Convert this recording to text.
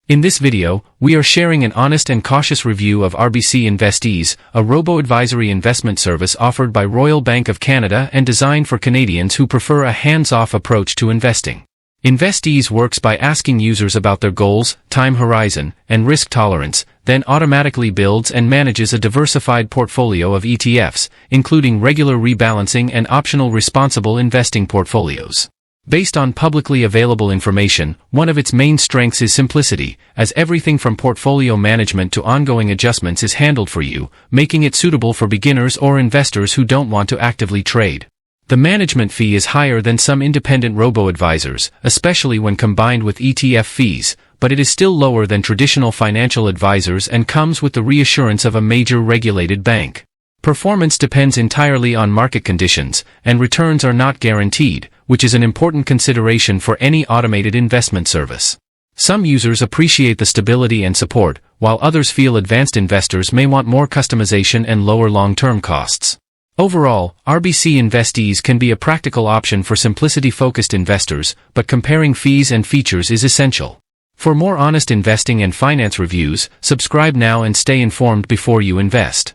In this video, we are sharing an honest and cautious review of RBC InvestEase, a robo-advisory investment service offered by Royal Bank of Canada and designed for Canadians who prefer a hands-off approach to investing. InvestEase works by asking users about their goals, time horizon, and risk tolerance, then automatically builds and manages a diversified portfolio of ETFs, including regular rebalancing and optional responsible investing portfolios. Based on publicly available information, one of its main strengths is simplicity, as everything from portfolio management to ongoing adjustments is handled for you, making it suitable for beginners or investors who don't want to actively trade. The management fee is higher than some independent robo-advisors, especially when combined with ETF fees, but it is still lower than traditional financial advisors and comes with the reassurance of a major regulated bank. Performance depends entirely on market conditions, and returns are not guaranteed, which is an important consideration for any automated investment service. Some users appreciate the stability and support, while others feel advanced investors may want more customization and lower long-term costs. Overall, RBC InvestEase can be a practical option for simplicity-focused investors, but comparing fees and features is essential. For more honest investing and finance reviews, subscribe now and stay informed before you invest.